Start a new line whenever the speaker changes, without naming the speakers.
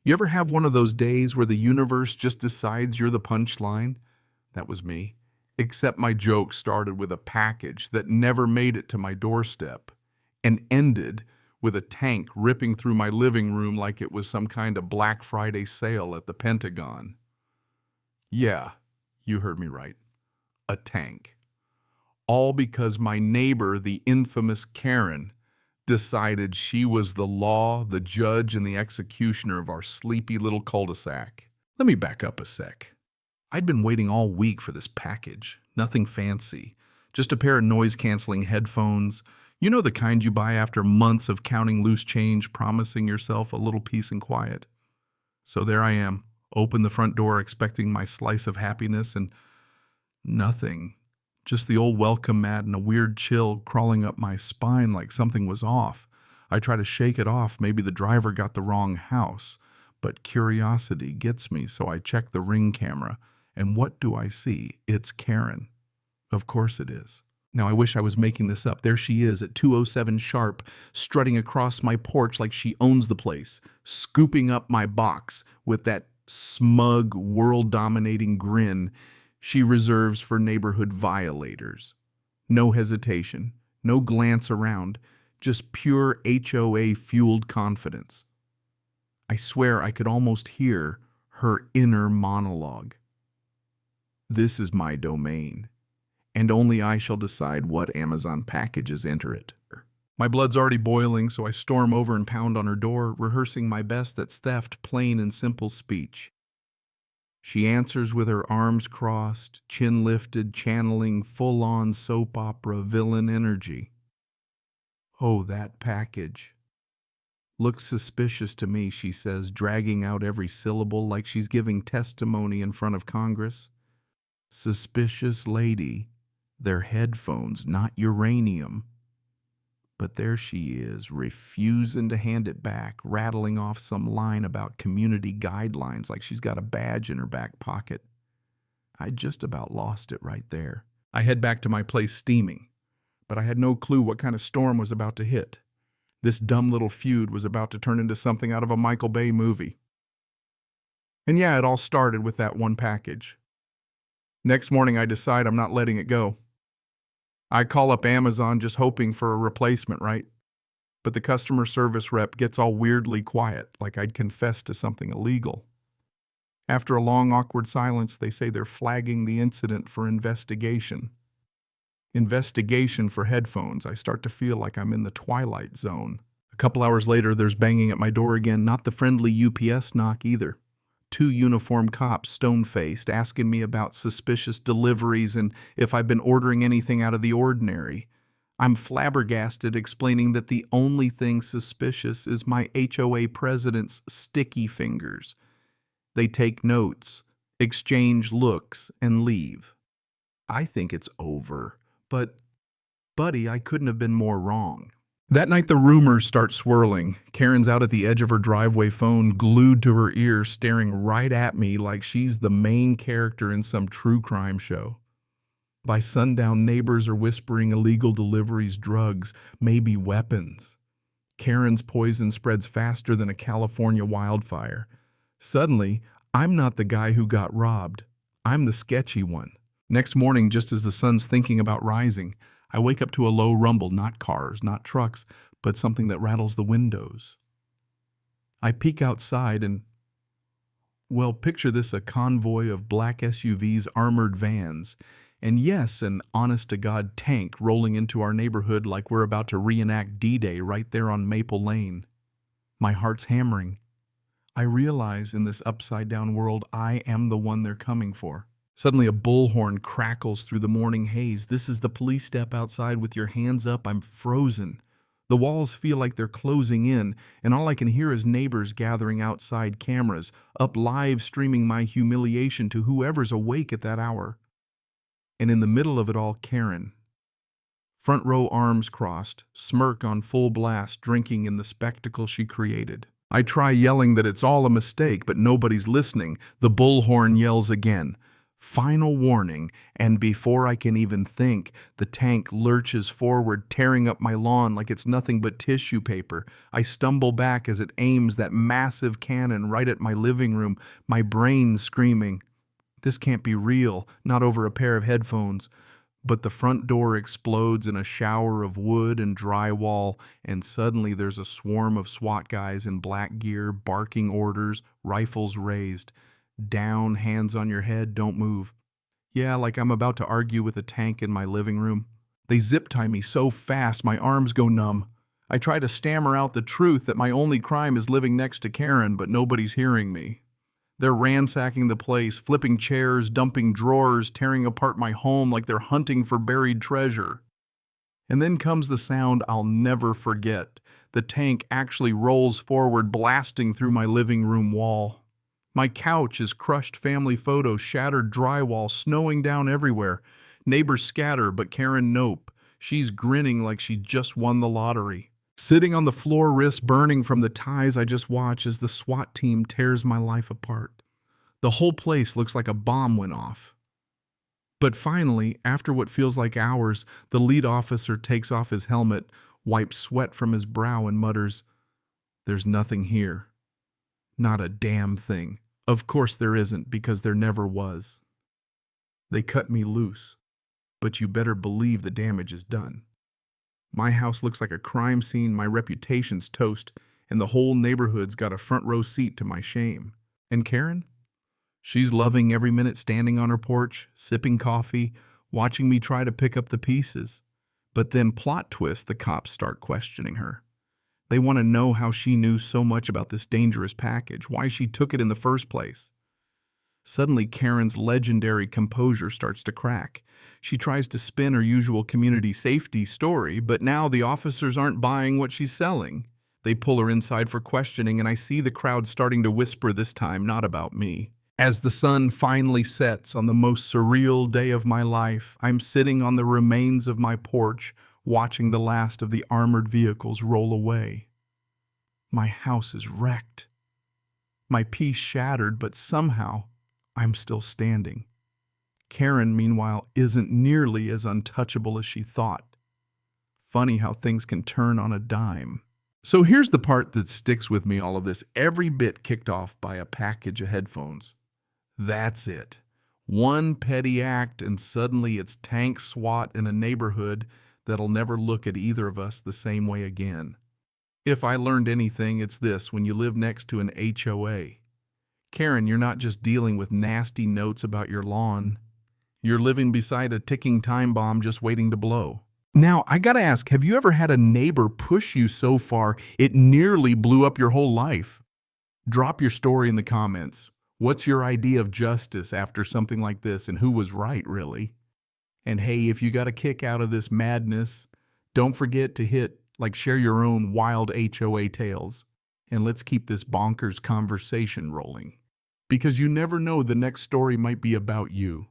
You ever have one of those days where the universe just decides you're the punchline? That was me. Except my joke started with a package that never made it to my doorstep and ended with a tank ripping through my living room like it was some kind of Black Friday sale at the Pentagon. Yeah, you heard me right. A tank. All because my neighbor, the infamous Karen, decided she was the law, the judge, and the executioner of our sleepy little cul-de-sac. Let me back up a sec. I'd been waiting all week for this package. Nothing fancy. Just a pair of noise-canceling headphones. You know, the kind you buy after months of counting loose change, promising yourself a little peace and quiet. So there I am, open the front door expecting my slice of happiness, and nothing. Just the old welcome mat and a weird chill crawling up my spine like something was off. I try to shake it off, maybe the driver got the wrong house. But curiosity gets me, so I check the Ring camera. And what do I see? It's Karen. Of course it is. Now I wish I was making this up. There she is at 2:07 sharp, strutting across my porch like she owns the place, scooping up my box with that smug, world-dominating grin she reserves for neighborhood violators. No hesitation, no glance around, just pure HOA-fueled confidence. I swear I could almost hear her inner monologue. This is my domain, and only I shall decide what Amazon packages enter it. My blood's already boiling, so I storm over and pound on her door, rehearsing my best that's theft, plain and simple speech. She answers with her arms crossed, chin lifted, channeling full-on soap opera villain energy. Oh, that package. Looks suspicious to me, she says, dragging out every syllable like she's giving testimony in front of Congress. Suspicious lady. They're headphones, not uranium. But there she is, refusing to hand it back, rattling off some line about community guidelines like she's got a badge in her back pocket. I just about lost it right there. I head back to my place steaming, but I had no clue what kind of storm was about to hit. This dumb little feud was about to turn into something out of a Michael Bay movie. And yeah, it all started with that one package. Next morning, I decide I'm not letting it go. I call up Amazon just hoping for a replacement, right? But the customer service rep gets all weirdly quiet, like I'd confessed to something illegal. After a long, awkward silence, they say they're flagging the incident for investigation. Investigation for headphones. I start to feel like I'm in the Twilight Zone. A couple hours later, there's banging at my door again, not the friendly UPS knock either. 2 uniformed cops, stone-faced, asking me about suspicious deliveries and if I've been ordering anything out of the ordinary. I'm flabbergasted, explaining that the only thing suspicious is my HOA president's sticky fingers. They take notes, exchange looks, and leave. I think it's over, but, buddy, I couldn't have been more wrong. That night, the rumors start swirling. Karen's out at the edge of her driveway, phone glued to her ear, staring right at me like she's the main character in some true crime show. By sundown, neighbors are whispering illegal deliveries, drugs, maybe weapons. Karen's poison spreads faster than a California wildfire. Suddenly, I'm not the guy who got robbed. I'm the sketchy one. Next morning, just as the sun's thinking about rising, I wake up to a low rumble, not cars, not trucks, but something that rattles the windows. I peek outside and, well, picture this, a convoy of black SUVs, armored vans, and yes, an honest-to-God tank rolling into our neighborhood like we're about to reenact D-Day right there on Maple Lane. My heart's hammering. I realize in this upside-down world, I am the one they're coming for. Suddenly a bullhorn crackles through the morning haze. This is the police. Step outside with your hands up. I'm frozen. The walls feel like they're closing in, and all I can hear is neighbors gathering outside, cameras up live streaming my humiliation to whoever's awake at that hour. And in the middle of it all, Karen. Front row, arms crossed, smirk on full blast, drinking in the spectacle she created. I try yelling that it's all a mistake, but nobody's listening. The bullhorn yells again. Final warning, and before I can even think, the tank lurches forward, tearing up my lawn like it's nothing but tissue paper. I stumble back as it aims that massive cannon right at my living room, my brain screaming, "This can't be real, not over a pair of headphones." But the front door explodes in a shower of wood and drywall, and suddenly there's a swarm of SWAT guys in black gear, barking orders, rifles raised. "Down, hands on your head, don't move." Yeah, like I'm about to argue with a tank in my living room. They zip tie me so fast my arms go numb. I try to stammer out the truth that my only crime is living next to Karen, but nobody's hearing me. They're ransacking the place, flipping chairs, dumping drawers, tearing apart my home like they're hunting for buried treasure. And then comes the sound I'll never forget. The tank actually rolls forward, blasting through my living room wall. My couch is crushed family photos, shattered drywall, snowing down everywhere. Neighbors scatter, but Karen nope. She's grinning like she just won the lottery. Sitting on the floor, wrists burning from the ties I just watched as the SWAT team tears my life apart. The whole place looks like a bomb went off. But finally, after what feels like hours, the lead officer takes off his helmet, wipes sweat from his brow, and mutters, "There's nothing here. Not a damn thing." Of course there isn't, because there never was. They cut me loose, but you better believe the damage is done. My house looks like a crime scene, my reputation's toast, and the whole neighborhood's got a front row seat to my shame. And Karen? She's loving every minute standing on her porch, sipping coffee, watching me try to pick up the pieces. But then, plot twist, the cops start questioning her. They want to know how she knew so much about this dangerous package, why she took it in the first place. Suddenly, Karen's legendary composure starts to crack. She tries to spin her usual community safety story, but now the officers aren't buying what she's selling. They pull her inside for questioning, and I see the crowd starting to whisper this time, not about me. As the sun finally sets on the most surreal day of my life, I'm sitting on the remains of my porch, watching the last of the armored vehicles roll away. My house is wrecked. My peace shattered, but somehow I'm still standing. Karen, meanwhile, isn't nearly as untouchable as she thought. Funny how things can turn on a dime. So here's the part that sticks with me all of this, every bit kicked off by a package of headphones. That's it. One petty act and suddenly it's tank SWAT in a neighborhood that'll never look at either of us the same way again. If I learned anything, it's this: when you live next to an HOA. Karen, you're not just dealing with nasty notes about your lawn. You're living beside a ticking time bomb just waiting to blow. Now, I gotta ask, have you ever had a neighbor push you so far it nearly blew up your whole life? Drop your story in the comments. What's your idea of justice after something like this, and who was right, really? And hey, if you got a kick out of this madness, don't forget to share your own wild HOA tales. And let's keep this bonkers conversation rolling. Because you never know, the next story might be about you.